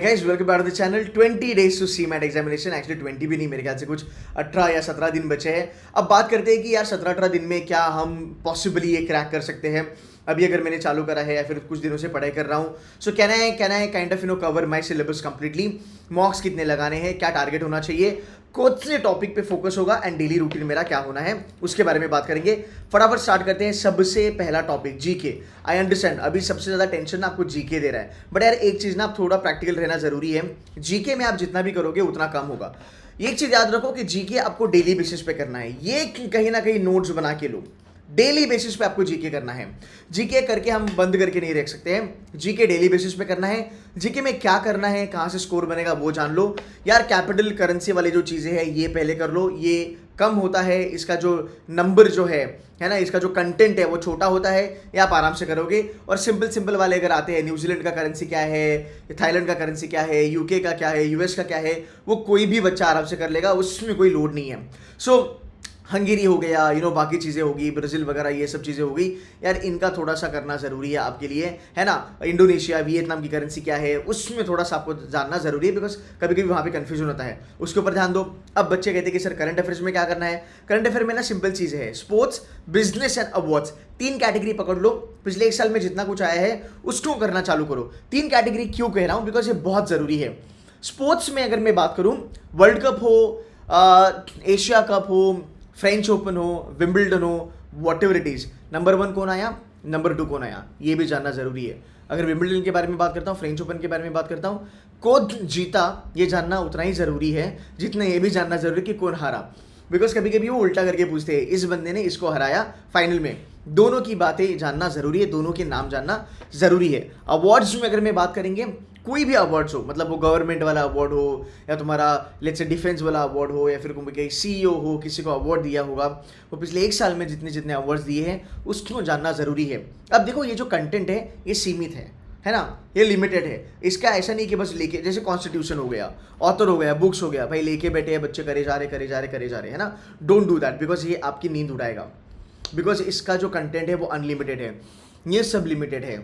Guys welcome back to the channel. 20 days to CMAT examination. Actually 20 भी नहीं, मेरे ख्याल से कुछ 18 या 17 दिन बचे हैं। अब बात करते हैं कि यार 17-18 दिन में क्या हम पॉसिबली ये क्रैक कर सकते हैं। अभी अगर मैंने चालू करा है या फिर कुछ दिनों से पढ़ाई कर रहा हूँ, so can I kind of cover my syllabus completely. मॉक्स कितने लगाने हैं, क्या टारगेट होना चाहिए, कौन से टॉपिक पे फोकस होगा एंड डेली रूटीन मेरा क्या होना है, उसके बारे में बात करेंगे। फटाफट स्टार्ट करते हैं। सबसे पहला टॉपिक जीके। आई अंडरस्टैंड अभी सबसे ज़्यादा टेंशन आपको जीके दे रहा है, बट यार एक चीज़ ना, आप थोड़ा प्रैक्टिकल रहना जरूरी है। जीके में आप जितना भी करोगे उतना कम होगा। एक चीज़ याद रखो कि जीके आपको डेली बेसिस पे करना है। ये कहीं ना कहीं नोट्स बना के लो, डेली बेसिस पे आपको जीके करना है। जीके करके हम बंद करके नहीं रख सकते हैं, जीके डेली बेसिस पे करना है। जीके में क्या करना है, कहाँ से स्कोर बनेगा वो जान लो यार। कैपिटल करेंसी वाली जो चीज़ें हैं ये पहले कर लो। ये कम होता है, इसका जो नंबर जो है ना, इसका जो कंटेंट है वो छोटा होता है, ये आप आराम से करोगे। और सिंपल वाले अगर आते हैं, न्यूजीलैंड का करेंसी क्या है, थाईलैंड का करेंसी क्या है, यूके का क्या है, यूएस का क्या है, वो कोई भी बच्चा आराम से कर लेगा, उसमें कोई लोड नहीं है। सो हंगेरी हो गया, बाकी चीज़ें होगी, ब्राज़ील वगैरह ये सब चीज़ें हो गई यार, इनका थोड़ा सा करना ज़रूरी है आपके लिए, है ना। इंडोनेशिया, वियतनाम की करेंसी क्या है, उसमें थोड़ा सा आपको जानना ज़रूरी है, बिकॉज कभी कभी वहाँ पे कन्फ्यूजन होता है, उसके ऊपर ध्यान दो। अब बच्चे कहते हैं कि सर करंट अफेयर्स में क्या करना है। करंट अफेयर में ना सिंपल चीज़ है, sports, business and awards, 3 category पकड़ लो। पिछले 1 साल में जितना कुछ आया है उसको करना चालू करो। 3 कैटेगरी क्यों कह रहा हूँ, बिकॉज ये बहुत ज़रूरी है। स्पोर्ट्स में अगर मैं बात करूँ, वर्ल्ड कप हो, एशिया कप हो, फ्रेंच ओपन हो, विंबलडन हो, what ever it is, number 1 कौन आया, नंबर 2 कौन आया, ये भी जानना जरूरी है। अगर विंबलडन के बारे में बात करता हूँ, फ्रेंच ओपन के बारे में बात करता हूँ, कौन जीता ये जानना उतना ही जरूरी है जितना ये भी जानना जरूरी है कि कौन हारा। बिकॉज कभी कभी वो उल्टा करके पूछते हैं, इस बंदे ने इसको हराया फाइनल में। दोनों की बातें जानना जरूरी है, दोनों के नाम जानना जरूरी है। अवार्ड्स में अगर मैं बात करेंगे, कोई भी अवार्ड्स हो, मतलब वो गवर्नमेंट वाला अवार्ड हो या तुम्हारा लेट्स से डिफेंस वाला अवार्ड हो या फिर कोई सीईओ हो, किसी को अवार्ड दिया होगा, वो पिछले 1 साल में जितने जितने अवार्ड्स दिए हैं उसको जानना ज़रूरी है। अब देखो ये जो कंटेंट है ये सीमित है ना, ये लिमिटेड है। इसका ऐसा नहीं कि बस लेके, जैसे कॉन्स्टिट्यूशन हो गया, ऑथर हो गया, बुक्स हो गया, भाई लेके बैठे हैं बच्चे, करे जा रहे है ना। डोंट डू दैट, बिकॉज ये आपकी नींद उड़ाएगा। बिकॉज इसका जो कंटेंट है वो अनलिमिटेड है, ये सब लिमिटेड है।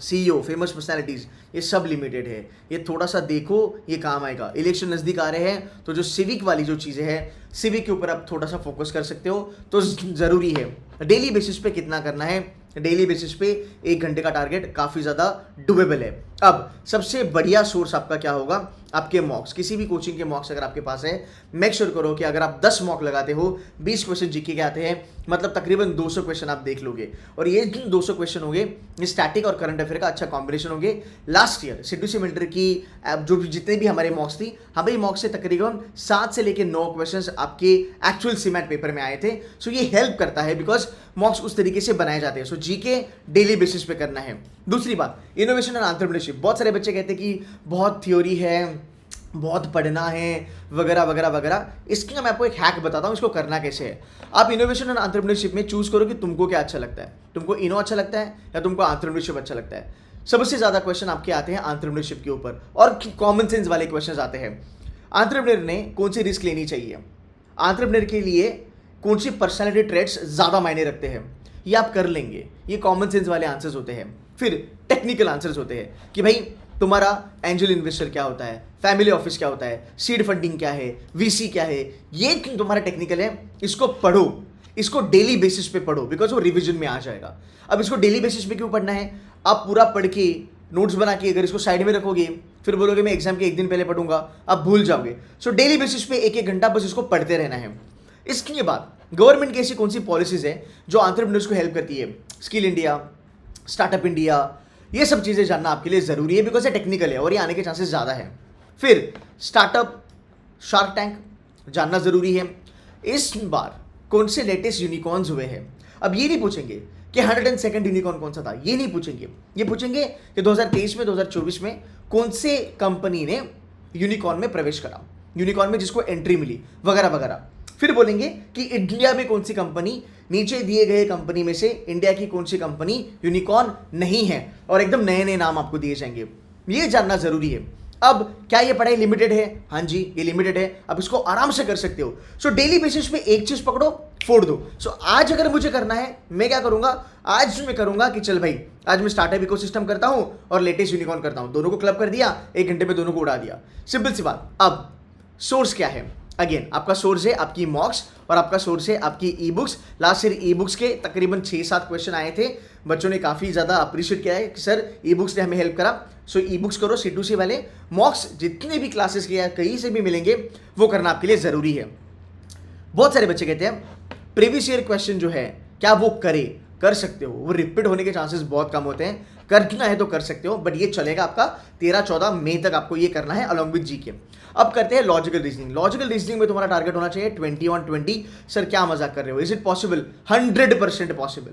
सीईओ, फेमस पर्सनालिटीज, ये सब लिमिटेड है। ये थोड़ा सा देखो, ये काम आएगा। इलेक्शन नज़दीक आ रहे हैं तो जो सिविक वाली जो चीज़ें हैं, सिविक के ऊपर आप थोड़ा सा फोकस कर सकते हो, तो ज़रूरी है। डेली बेसिस पे कितना करना है, डेली बेसिस पे 1 घंटे का टारगेट काफ़ी ज़्यादा डुएबल है। अब सबसे बढ़िया सोर्स आपका क्या होगा, आपके मॉक्स। किसी भी कोचिंग के मॉक्स अगर आपके पास है, मेक श्योर करो कि अगर आप 10 मॉक लगाते हो, 20 क्वेश्चन जीके के आते हैं, मतलब तकरीबन 200 क्वेश्चन आप देख लोगे। और ये 200 क्वेश्चन होंगे, स्टैटिक और करंट अफेयर का अच्छा कॉम्बिनेशन होंगे। लास्ट ईयर सिद्धू सेमेंटर की जो भी जितने भी हमारे मॉक्स थी, हमारे मॉक्स से तकरीबन 7 से लेकर 9 क्वेश्चन आपके एक्चुअल सीमैट पेपर में आए थे। सो ये हेल्प करता है, बिकॉज मॉक्स उस तरीके से बनाए जाते हैं। सो जीके डेली बेसिस पे करना है। दूसरी बात, इनोवेशन एंड एंटरप्रेन्योरशिप। बहुत सारे बच्चे कहते हैं कि बहुत थ्योरी है, बहुत पढ़ना है, वगैरह वगैरह वगैरह। इसका मैं आपको एक हैक बताता हूँ, इसको करना कैसे है। आप इनोवेशन एंड एंटरप्रेन्योरशिप में चूज करो कि तुमको क्या अच्छा लगता है, तुमको इनो अच्छा लगता है या तुमको एंटरप्रेन्योरशिप अच्छा लगता है। सबसे ज़्यादा क्वेश्चन आपके आते हैं एंटरप्रेन्योरशिप के ऊपर, और कॉमन सेंस वाले क्वेश्चन आते हैं। एंटरप्रेन्योर ने कौन सी रिस्क लेनी चाहिए, एंटरप्रेन्योर के लिए कौन सी पर्सनैलिटी ट्रेट्स ज़्यादा मायने रखते हैं, ये आप कर लेंगे। ये कॉमन सेंस वाले आंसर्स होते हैं। फिर टेक्निकल आंसर्स होते हैं कि भाई तुम्हारा एंजल इन्वेस्टर क्या होता है, फैमिली ऑफिस क्या होता है, सीड फंडिंग क्या है, वीसी क्या है, ये तुम्हारा टेक्निकल है। इसको पढ़ो, इसको डेली बेसिस पे पढ़ो, बिकॉज वो रिवीजन में आ जाएगा। अब इसको डेली बेसिस पे क्यों पढ़ना है, आप पूरा पढ़ के नोट्स बना के अगर इसको साइड में रखोगे, फिर बोलोगे मैं एग्जाम के 1 दिन पहले पढ़ूंगा, आप भूल जाओगे। सो डेली बेसिस पे 1-1 घंटा बस इसको पढ़ते रहना है। इसके बाद गवर्नमेंट की ऐसी कौन सी पॉलिसीज है जो एंटरप्रेन्योर्स को हेल्प करती है, स्किल इंडिया, स्टार्टअप इंडिया, ये सब चीज़ें जानना आपके लिए ज़रूरी है, बिकॉज ये टेक्निकल है और ये आने के चांसेस ज़्यादा है। फिर स्टार्टअप, शार्क टैंक जानना ज़रूरी है। इस बार कौन से लेटेस्ट यूनिकॉर्न्स हुए हैं। अब ये नहीं पूछेंगे कि 102nd यूनिकॉर्न कौन सा था, ये नहीं पूछेंगे। ये पूछेंगे कि 2023 में, 2024 में कौन से कंपनी ने यूनिकॉर्न में प्रवेश करा, यूनिकॉर्न में जिसको एंट्री मिली, वगैरह वगैरह। फिर बोलेंगे कि इंडिया में कौन सी कंपनी, नीचे दिए गए कंपनी में से इंडिया की कौन सी कंपनी यूनिकॉर्न नहीं है, और एकदम नए नए नाम आपको दिए जाएंगे। ये जानना जरूरी है। अब क्या ये पढ़ाई लिमिटेड है? हाँ जी, ये लिमिटेड है, अब इसको आराम से कर सकते हो। सो डेली बेसिस पे एक चीज पकड़ो, फोड़ दो। सो आज अगर मुझे करना है, मैं क्या करूंगा, आज मैं करूंगा कि चल भाई आज मैं स्टार्टअप इकोसिस्टम करता हूं और लेटेस्ट यूनिकॉर्न करता हूं, दोनों को क्लब कर दिया, 1 घंटे में दोनों को उड़ा दिया, सिंपल सी बात। अब सोर्स क्या है? अगेन आपका सोर्स है आपकी मॉक्स और आपका सोर्स है आपकी e books. Last year e books के तकरीबन 6-7 क्वेश्चन आए थे, बच्चों ने काफ़ी ज़्यादा अप्रिशिएट किया है कि सर ई बुक्स ने हमें हेल्प करा। सो ई बुक्स करो, C2C वाले मॉक्स जितने भी क्लासेस के या कहीं से भी मिलेंगे वो करना आपके लिए ज़रूरी है। बहुत सारे बच्चे कहते हैं प्रीवियस ईयर क्वेश्चन जो है क्या वो कर सकते हो, वो रिपीट होने के चांसेस बहुत कम होते हैं, करना है तो कर सकते हो, बट ये चलेगा आपका 13-14 मई तक आपको ये करना है अलॉन्ग विद जीके। अब करते हैं लॉजिकल रीजनिंग। लॉजिकल रीजनिंग में तुम्हारा टारगेट होना चाहिए 20 on 20। सर क्या मजाक कर रहे हो, is it possible? 100% possible.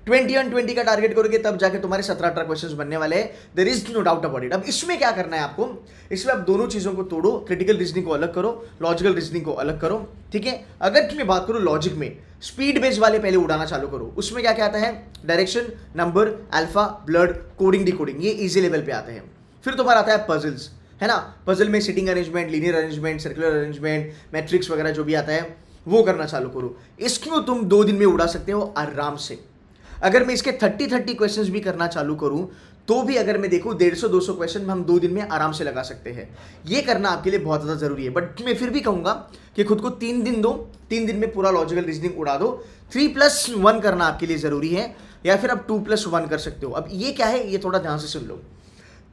20 on 20 का टारगेट करोगे तब जाके तुम्हारे 17-18 क्वेश्चंस बनने वाले हैं, there is no doubt about it. अब इसमें क्या करना है आपको, इसमें आप दोनों चीजों को तोड़ो, क्रिटिकल रीजनिंग को अलग करो, लॉजिकल रीजनिंग को अलग करो, ठीक है। अगर तुम्हें बात करो लॉजिक में, स्पीड बेस वाले पहले उड़ाना चालू करो। उसमें क्या क्या आता है? Direction, number, alpha, blood, coding, decoding, ये इजी लेवल पे आते हैं। फिर तुम्हारा आता है पजल्स, है ना। पजल में sitting arrangement, linear arrangement, circular arrangement, matrix वगैरह जो भी आता है वो करना चालू करो। इसको तुम 2 दिन में उड़ा सकते हो आराम से। अगर मैं इसके 30 क्वेश्चंस भी करना चालू करूं तो भी अगर मैं देखूं 150-200 क्वेश्चन में हम 2 दिन में आराम से लगा सकते हैं। ये करना आपके लिए बहुत ज़्यादा जरूरी है, बट मैं फिर भी कहूंगा कि खुद को 3 दिन दो, 3 दिन में पूरा लॉजिकल रीजनिंग उड़ा दो। 3+1 करना आपके लिए जरूरी है, या फिर आप 2+1 कर सकते हो। अब ये क्या है, ये थोड़ा ध्यान से सुन लो।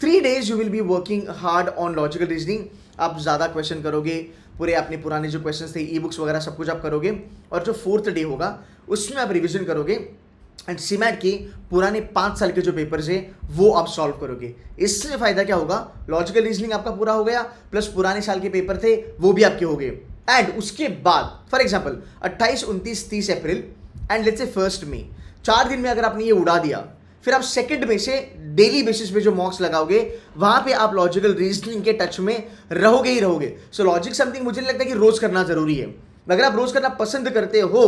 3 days you will be working hard on logical reasoning. आप ज़्यादा क्वेश्चन करोगे, पूरे अपने पुराने जो क्वेश्चन थे, ई बुक्स वगैरह सब कुछ आप करोगे, और जो 4th डे होगा उसमें आप रिविजन करोगे एंड सीमैट के पुराने 5 साल के जो पेपर्स है वो आप सॉल्व करोगे। इससे फायदा क्या होगा, लॉजिकल रीजनिंग आपका पूरा हो गया, प्लस पुराने साल के पेपर थे वो भी आपके हो गए। एंड उसके बाद for example 28, 29, 30 April and let's say 1 मई, 4 दिन में अगर आपने ये उड़ा दिया, फिर आप 2 मई से डेली बेसिस पे जो मॉक्स लगाओगे वहां पे आप लॉजिकल रीजनिंग के टच में रहोगे ही रहोगे। सो लॉजिक समथिंग मुझे नहीं लगता कि रोज करना जरूरी है। अगर आप रोज करना पसंद करते हो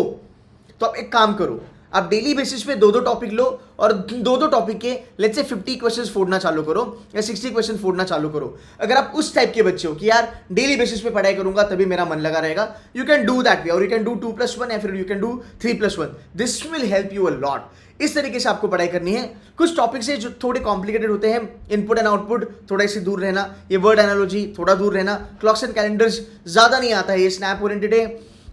तो आप एक काम करो, आप डेली बेसिस पे 2-2 टॉपिक लो और 2-2 टॉपिक के लेट्स से 50 क्वेश्चंस फोड़ना चालू करो या 60 क्वेश्चन फोड़ना चालू करो। अगर आप उस टाइप के बच्चे हो कि यार डेली बेसिस पे पढ़ाई करूंगा तभी मेरा मन लगा रहेगा, you can do that way, और यू कैन डू 2+1 या फिर you can do 3+1। This will help you a lot. इस तरीके से आपको पढ़ाई करनी है। कुछ टॉपिक्स है जो थोड़े कॉम्प्लिकेटेड होते हैं, इनपुट एंड आउटपुट थोड़ा इससे दूर रहना, ये वर्ड एनालॉजी थोड़ा दूर रहना, क्लॉक्स एंड कैलेंडर्स ज्यादा नहीं आता है, ये स्नैप ओरिएंटेड है,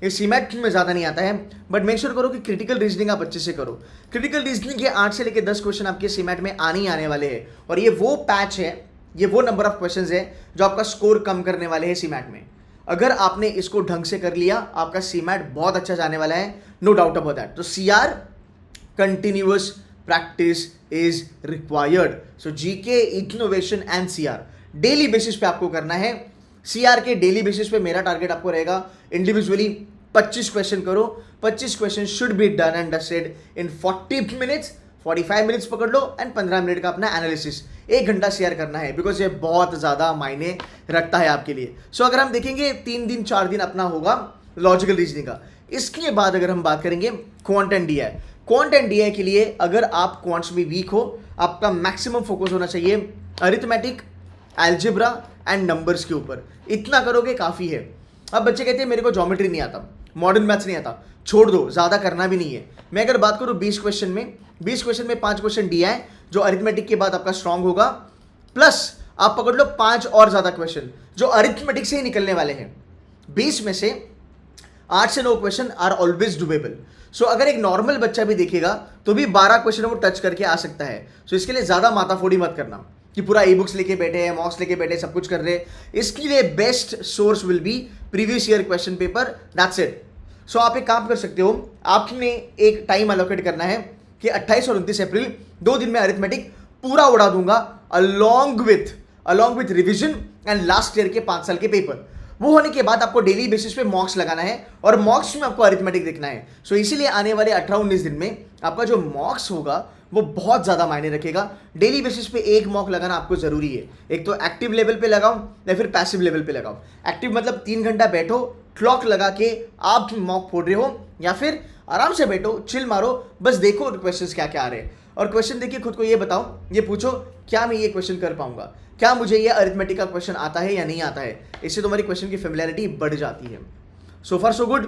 ये सीमैट में ज़्यादा नहीं आता है, बट मेक श्योर करो कि क्रिटिकल रीजनिंग आप अच्छे से करो। क्रिटिकल रीजनिंग के 8 से लेकर 10 क्वेश्चन आपके सीमैट में आने ही आने वाले हैं, और ये वो पैच है, ये वो नंबर ऑफ क्वेश्चंस है जो आपका स्कोर कम करने वाले हैं सीमैट में। अगर आपने इसको ढंग से कर लिया, आपका सीमैट बहुत अच्छा जाने वाला है, नो डाउट अबाउट दैट। तो CR continuous practice is required. So GK, innovation and CR daily basis पे आपको करना है। CR के डेली बेसिस पे मेरा टारगेट आपको रहेगा इंडिविजुअली 25 क्वेश्चन करो। 25 question should be done and dusted in 40 minutes, 45 minutes पकड़ लो एंड 15 मिनट का अपना एनालिसिस। 1 घंटा शेयर करना है, बिकॉज ये बहुत ज़्यादा मायने रखता है आपके लिए। सो अगर हम देखेंगे 3 दिन 4 दिन अपना होगा लॉजिकल रीजनिंग का। इसके बाद अगर हम बात करेंगे quant and DI, quant and DI के लिए अगर आप क्वांट्स में वीक हो, आपका मैक्सिमम फोकस होना चाहिए अरिथमेटिक, अलजेब्रा एंड नंबर्स के ऊपर। इतना करोगे काफ़ी है। अब बच्चे कहते हैं मेरे को ज्योमेट्री नहीं आता, मॉडर्न मैथ्स नहीं आता, छोड़ दो, ज़्यादा करना भी नहीं है। मैं अगर बात करूँ 20 क्वेश्चन में 5 क्वेश्चन DI जो अरिथमेटिक के बाद आपका स्ट्रांग होगा, प्लस आप पकड़ लो 5 और ज़्यादा क्वेश्चन जो अरिथमेटिक से ही निकलने वाले हैं। 20 में से 8 से 9 क्वेश्चन आर ऑलवेज डुएबल। सो अगर एक नॉर्मल बच्चा भी देखेगा तो भी 12 क्वेश्चन वो टच करके आ सकता है। सो इसके लिए ज़्यादा माथाफोड़ी मत करना कि पूरा ई बुक्स लेके बैठे हैं, मॉक्स लेके बैठे, सब कुछ कर रहे हैं। इसके लिए best source will be previous year question paper, that's it. So आप एक काम कर सकते हो, आपने एक टाइम अलोकेट करना है कि 28 और 29 अप्रैल 2 दिन में अरिथमेटिक पूरा उड़ा दूंगा along with revision and last year के 5 साल के पेपर। वो होने के बाद आपको डेली बेसिस पे मॉक्स लगाना है और मॉक्स में आपको अरिथमेटिक देखना है। सो इसीलिए आने वाले 18-19 दिन में आपका जो मॉक्स होगा वो बहुत ज़्यादा मायने रखेगा। डेली बेसिस पे एक मॉक लगाना आपको ज़रूरी है। एक तो एक्टिव लेवल पे लगाओ या फिर पैसिव लेवल पे लगाओ। एक्टिव मतलब 3 घंटा बैठो, क्लॉक लगा के आप मॉक फोड़ रहे हो, या फिर आराम से बैठो, चिल मारो, बस देखो क्वेश्चंस क्या क्या आ रहे हैं। और क्वेश्चन देखिए, खुद को ये बताओ, ये पूछो, क्या मैं ये क्वेश्चन कर पाऊंगा, क्या मुझे ये अरिथमेटिक का क्वेश्चन आता है या नहीं आता है। इससे तुम्हारी क्वेश्चन की फेमिलियरिटी बढ़ जाती है। सो फार सो गुड,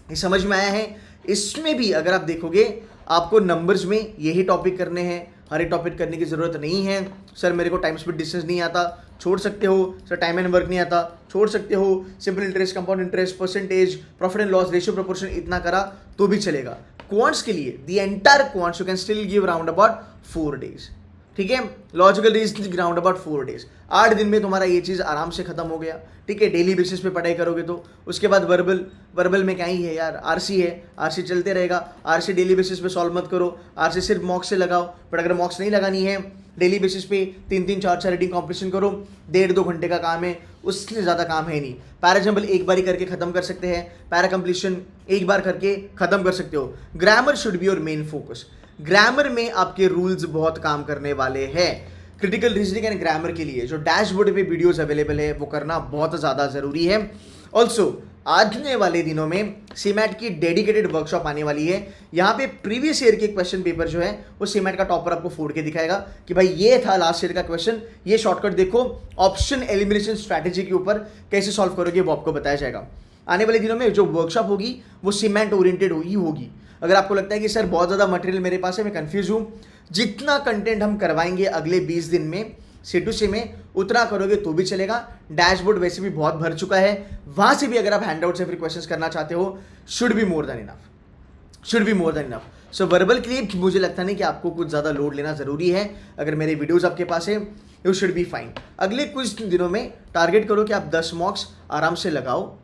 ये समझ में आया है। इसमें भी अगर आप देखोगे, आपको नंबर्स में यही टॉपिक करने हैं, हर एक टॉपिक करने की ज़रूरत नहीं है। सर मेरे को टाइम स्पीड डिस्टेंस नहीं आता, छोड़ सकते हो। सर टाइम एंड वर्क नहीं आता, छोड़ सकते हो। Simple interest, compound interest, percentage, profit and loss, ratio, proportion, इतना करा तो भी चलेगा। क्वांट्स के लिए the entire quants you can still give round about 4 days, ठीक है। Logical reasoning round about 4 days, 8 दिन में तुम्हारा ये चीज़ आराम से खत्म हो गया, ठीक है। डेली बेसिस पे पढ़ाई करोगे तो। उसके बाद वर्बल में क्या ही है यार, आरसी है, आरसी चलते रहेगा। आरसी डेली बेसिस पे सॉल्व मत करो, आरसी सिर्फ मॉक्स से लगाओ। बट अगर मॉक्स नहीं लगानी है, डेली बेसिस पे 3-3, 4-4 रीडिंग कॉम्पिटिशन करो। 1.5-2 घंटे का काम है, उससे ज़्यादा काम है नहीं। पैरा जंबल एक बार ही करके खत्म कर सकते हैं, पैरा कंप्लीशन एक बार करके खत्म कर सकते हो। Grammar should be your main focus. Grammar में आपके रूल्स बहुत काम करने वाले हैं। क्रिटिकल रीजनिंग एंड ग्रामर के लिए जो डैशबोर्ड पे वीडियोस अवेलेबल है वो करना बहुत ज़्यादा ज़रूरी है। ऑल्सो आने वाले दिनों में सीमैट की डेडिकेटेड वर्कशॉप आने वाली है। यहाँ पे प्रीवियस ईयर के क्वेश्चन पेपर जो है वो सीमैट का टॉपर आपको फोड़ के दिखाएगा कि भाई ये था लास्ट ईयर का क्वेश्चन, ये शॉर्टकट देखो, ऑप्शन एलिमिनेशन स्ट्रैटेजी के ऊपर कैसे सॉल्व करोगे वो आपको बताया जाएगा। आने वाले दिनों में जो वर्कशॉप होगी वो सीमेंट ओरिएंटेड ही होगी। अगर आपको लगता है कि सर बहुत ज़्यादा मटेरियल मेरे पास है, मैं कंफ्यूज हूँ, जितना कंटेंट हम करवाएंगे अगले 20 दिन में C2C में उतना करोगे तो भी चलेगा। डैशबोर्ड वैसे भी बहुत भर चुका है, वहाँ से भी अगर आप हैंडआउट से फिर क्वेश्चंस करना चाहते हो, should be more than enough. So verbal के लिए मुझे लगता नहीं कि आपको कुछ ज़्यादा लोड लेना ज़रूरी है। अगर मेरे वीडियोज़ आपके पास है, यू शुड बी फाइन। अगले कुछ दिनों में टारगेट करो कि आप 10 मॉक्स आराम से लगाओ,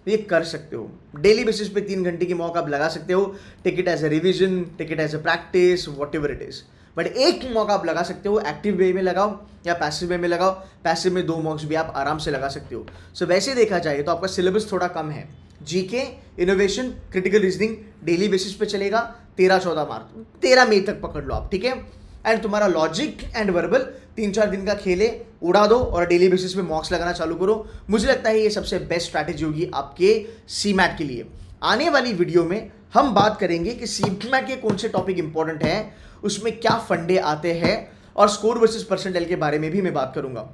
ये कर सकते हो। डेली बेसिस पे 3 घंटे की मॉक आप लगा सकते हो। Take it as a revision, take it as a practice, whatever it is. But एक मॉक आप लगा सकते हो, एक्टिव वे में लगाओ या पैसिव वे में लगाओ। पैसिव में 2 मॉक्स भी आप आराम से लगा सकते हो। सो वैसे देखा जाए तो आपका सिलेबस थोड़ा कम है। GK, innovation, critical reasoning daily basis पे चलेगा। 13-14 मार्क, 13 मई तक पकड़ लो आप, ठीक है। एंड तुम्हारा लॉजिक एंड वर्बल 3-4 दिन का खेले, उड़ा दो और डेली बेसिस पे मॉक्स लगाना चालू करो। मुझे लगता है ये सबसे बेस्ट स्ट्रैटेजी होगी आपके सीमैट के लिए। आने वाली वीडियो में हम बात करेंगे कि सीमैट के कौन से टॉपिक इंपॉर्टेंट हैं, उसमें क्या फंडे आते हैं, और स्कोर वर्सेस परसेंटाइल के बारे में भी मैं बात करूंगा।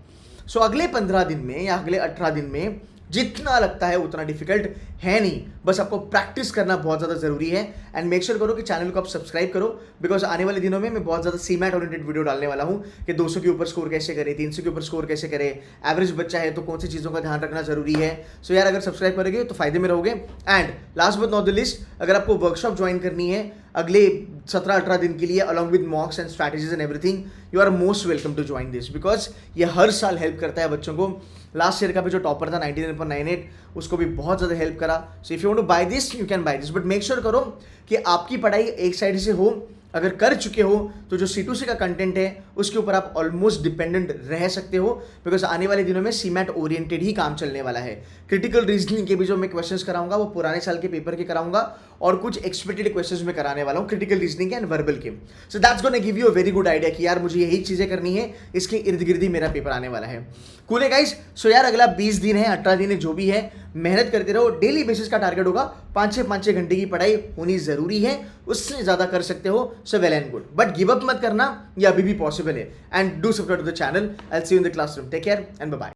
सो अगले 15 दिन में या अगले 18 दिन में जितना लगता है उतना डिफिकल्ट है नहीं, बस आपको प्रैक्टिस करना बहुत ज़्यादा ज़रूरी है। एंड मेक श्योर करो कि चैनल को आप सब्सक्राइब करो, बिकॉज आने वाले दिनों में मैं बहुत ज़्यादा सीमैट ओरिएंटेड वीडियो डालने वाला हूँ कि 200 के ऊपर स्कोर कैसे करें, 300 के ऊपर स्कोर कैसे करें, एवरेज बच्चा है तो कौन सी चीज़ों का ध्यान रखना जरूरी है। सो यार अगर सब्सक्राइब करोगे तो फायदे में रहोगे। And last but not the list, अगर आपको वर्कशॉप ज्वाइन करनी है अगले 17-18 दिन के लिए along with mocks and strategies and everything, you are most welcome to join this, because ये हर साल हेल्प करता है बच्चों को। लास्ट ईयर का भी जो टॉपर था 99.98 उसको भी बहुत ज़्यादा हेल्प करा। So if you want to buy this you can buy this, but make sure करो कि आपकी पढ़ाई एक साइड से हो। अगर कर चुके हो तो जो C2C का कंटेंट है उसके ऊपर आप ऑलमोस्ट डिपेंडेंट रह सकते हो, बिकॉज आने वाले दिनों में सीमैट ओरिएंटेड ही काम चलने वाला है। क्रिटिकल रीजनिंग के भी जो मैं क्वेश्चंस कराऊंगा वो पुराने साल के पेपर के कराऊंगा और कुछ एक्सपेक्टेड क्वेश्चंस में कराने वाला हूँ क्रिटिकल रीजनिंग एंड वर्बल के। So that's gonna give you a very good idea कि यार मुझे यही चीज़ें करनी है, इसके इर्द गिर्द ही मेरा पेपर आने वाला है। कूल है गाइस। सो यार अगला 20 दिन है, 18 दिन है, जो भी है मेहनत करते रहो। डेली बेसिस का टारगेट होगा 5-6 घंटे की पढ़ाई होनी जरूरी है, उससे ज़्यादा कर सकते हो so well and good, but give up मत करना, ये अभी भी पॉसिबल है। And do subscribe to the channel. I will see you in the classroom. Take care and bye bye.